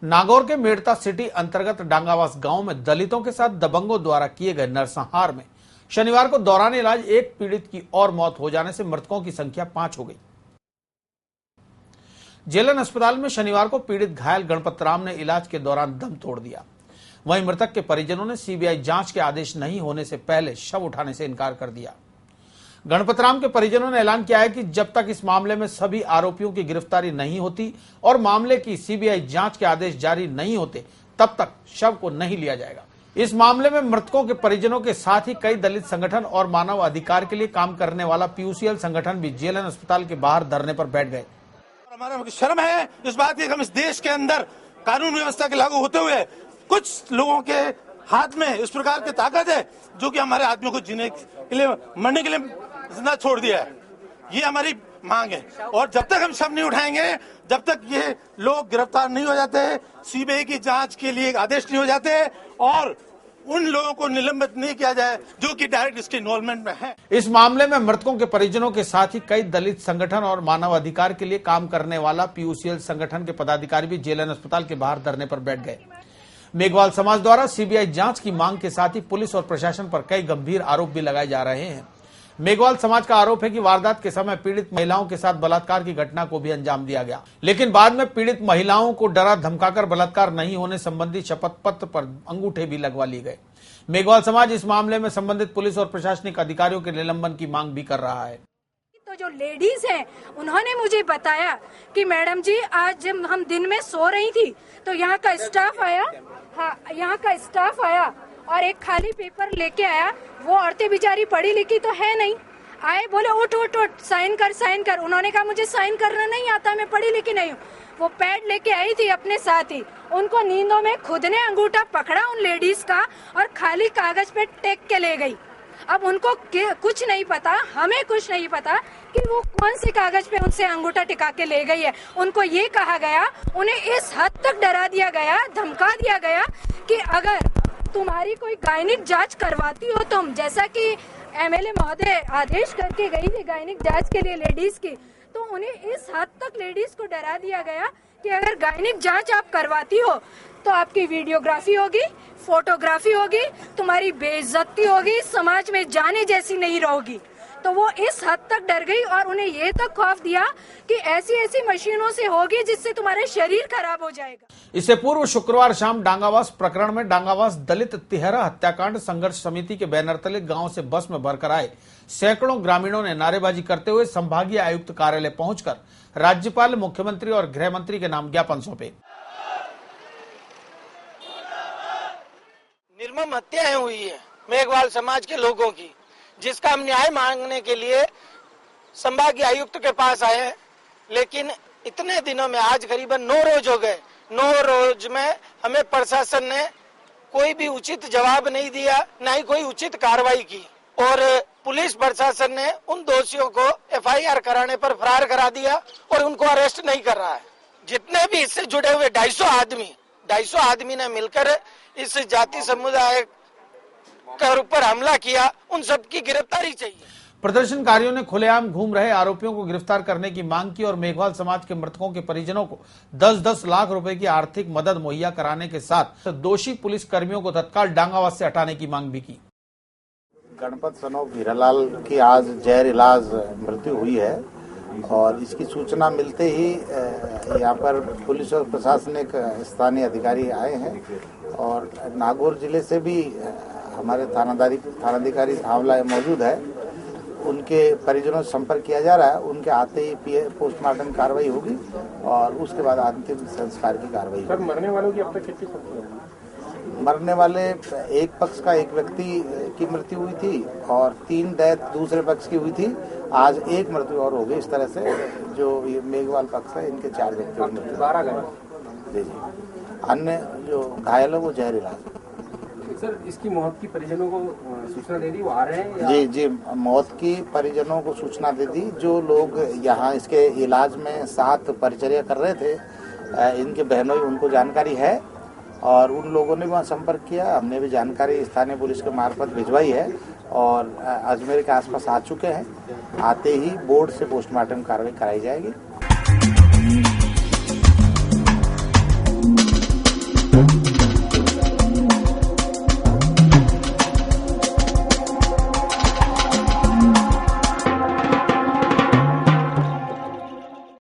नागौर के मेड़ता सिटी अंतर्गत डांगावास गांव में दलितों के साथ दबंगों द्वारा किए गए नरसंहार में शनिवार को दौरान इलाज एक पीड़ित की और मौत हो जाने से मृतकों की संख्या 5 हो गई। जेलन अस्पताल में शनिवार को पीड़ित घायल गणपत राम ने इलाज के दौरान दम तोड़ दिया। वहीं मृतक के परिजनों ने सीबीआई जांच के आदेश नहीं होने से पहले शव उठाने से इनकार कर दिया। गणपत राम के परिजनों ने ऐलान किया है कि जब तक इस मामले में सभी आरोपियों की गिरफ्तारी नहीं होती और मामले की सीबीआई जांच के आदेश जारी नहीं होते, तब तक शव को नहीं लिया जाएगा। इस मामले में मृतकों के परिजनों के साथ ही कई दलित संगठन और मानव अधिकार के लिए काम करने वाला पीयूसीएल संगठन भी जेलन अस्पताल के बाहर धरने पर बैठ गए। हमारा शर्म है इस बात की, हम इस देश के अंदर कानून व्यवस्था के लागू होते हुए कुछ लोगों के हाथ में इस प्रकार की ताकत है जो कि हमारे आदमियों को जीने के लिए, मरने के लिए जिंदा छोड़ दिया है। ये हमारी मांग है और जब तक हम शव नहीं उठाएंगे, जब तक ये लोग गिरफ्तार नहीं हो जाते, सीबीआई की जांच के लिए आदेश नहीं हो जाते और उन लोगों को निलंबित नहीं किया जाए जो कि डायरेक्ट इसके इन्वॉल्वमेंट में है। इस मामले में मृतकों के परिजनों के साथ ही कई दलित संगठन और मानव अधिकार के लिए काम करने वाला पीयूसीएल संगठन के पदाधिकारी भी जेलन अस्पताल के बाहर धरने पर बैठ गए। मेघवाल समाज द्वारा सीबीआई जांच की मांग के साथ ही पुलिस और प्रशासन पर कई गंभीर आरोप भी लगाए जा रहे हैं। मेघवाल समाज का आरोप है कि वारदात के समय पीड़ित महिलाओं के साथ बलात्कार की घटना को भी अंजाम दिया गया, लेकिन बाद में पीड़ित महिलाओं को डरा धमकाकर बलात्कार नहीं होने संबंधी शपथ पत्र पर अंगूठे भी लगवा लिए गए। मेघवाल समाज इस मामले में संबंधित पुलिस और प्रशासनिक अधिकारियों के निलंबन की मांग भी कर रहा है। तो जो लेडीज हैं उन्होंने मुझे बताया कि मैडम जी आज जब हम दिन में सो रही थी तो यहाँ का स्टाफ आया, हाँ यहाँ का स्टाफ आया और एक खाली पेपर लेके आया। वो औरतें बेचारी पढ़ी लिखी तो है नहीं, आए बोले उठ उठ उठ साइन कर साइन कर। उन्होंने कहा मुझे साइन करना नहीं आता, मैं पढ़ी लिखी नहीं हूँ। वो पैड लेके आई थी अपने साथ ही, उनको नींदों में खुद ने अंगूठा पकड़ा उन लेडीज का और खाली कागज पे टेक के ले गई। अब उनको कुछ नहीं पता, हमें कुछ नहीं पता कि वो कौन से कागज पे उनसे अंगूठा टिका के ले गई है। उनको ये कहा गया, उन्हें इस हद तक डरा दिया गया, धमका दिया गया कि अगर तुम्हारी कोई गायनिक जांच करवाती हो तुम, जैसा कि एमएलए महोदय आदेश करके गई थी गायनिक जांच के लिए लेडीज की, तो उन्हें इस हद तक लेडीज को डरा दिया गया कि अगर गायनिक जांच आप करवाती हो तो आपकी वीडियोग्राफी होगी, फोटोग्राफी होगी, तुम्हारी बेइज्जती होगी, समाज में जाने जैसी नहीं रहोगी। तो वो इस हद तक डर गई और उन्हें ये तक खौफ दिया कि ऐसी ऐसी मशीनों से होगी जिससे तुम्हारा शरीर खराब हो जाएगा। इससे पूर्व शुक्रवार शाम डांगावास प्रकरण में डांगावास दलित तिहरा हत्याकांड संघर्ष समिति के बैनर तले गांव से बस में भरकर आए सैकड़ों ग्रामीणों ने नारेबाजी करते हुए संभागीय आयुक्त कार्यालय पहुंचकर राज्यपाल, मुख्यमंत्री और गृह मंत्री के नाम ज्ञापन सौंपे। निर्मम हत्याएं हुई है मेघवाल समाज के लोगों की, जिसका हम न्याय मांगने के लिए संभागीय आयुक्त के पास आए हैं। लेकिन इतने दिनों में आज करीबन 9 रोज हो गए, 9 रोज में हमें प्रशासन ने कोई भी उचित जवाब नहीं दिया, न ही कोई उचित कार्रवाई की और पुलिस प्रशासन ने उन दोषियों को एफआईआर कराने पर फरार करा दिया और उनको अरेस्ट नहीं कर रहा है। जितने भी इससे जुड़े हुए 250 आदमी ने मिलकर इस जाति समुदाय के ऊपर हमला किया, उन सबकी गिरफ्तारी चाहिए। प्रदर्शनकारियों ने खुलेआम घूम रहे आरोपियों को गिरफ्तार करने की मांग की और मेघवाल समाज के मृतकों के परिजनों को 10-10 लाख रुपए की आर्थिक मदद मुहैया कराने के साथ दोषी पुलिस कर्मियों को तत्काल डांगावास से हटाने की मांग भी की। गणपत सनोफ हीरालाल की आज जहर इलाज मृत्यु हुई है और इसकी सूचना मिलते ही यहाँ पर पुलिस और प्रशासनिक स्थानीय अधिकारी आए हैं और नागौर जिले से भी हमारे थानाधिकारी आंवला मौजूद है। उनके परिजनों से संपर्क किया जा रहा है। उनके आते ही पोस्टमार्टम कार्रवाई होगी और उसके बाद अंतिम संस्कार की कार्रवाई होगी। मरने वालों की अब तक कितनी संख्या है? मरने वाले एक पक्ष का एक व्यक्ति की मृत्यु हुई थी और 3 डेथ दूसरे पक्ष की हुई थी। आज एक मृत्यु और हो गई। इस तरह से जो ये मेघवाल पक्ष है इनके 4 व्यक्तियों की मृत्यु। 12 घायल। जी। अन्य जो घायल है वो जहर इलाज। सर, इसकी मौत की परिजनों को सूचना दे दी, वो आ रहे हैं या? जी, मौत की परिजनों को सूचना दे दी। जो लोग यहाँ इसके इलाज में साथ परिचर्या कर रहे थे, इनके बहनों उनको जानकारी है और उन लोगों ने वहाँ संपर्क किया। हमने भी जानकारी स्थानीय पुलिस के मार्फत भिजवाई है और अजमेर के आसपास आ चुके हैं। आते ही बोर्ड से पोस्टमार्टम कार्रवाई कराई जाएगी। है।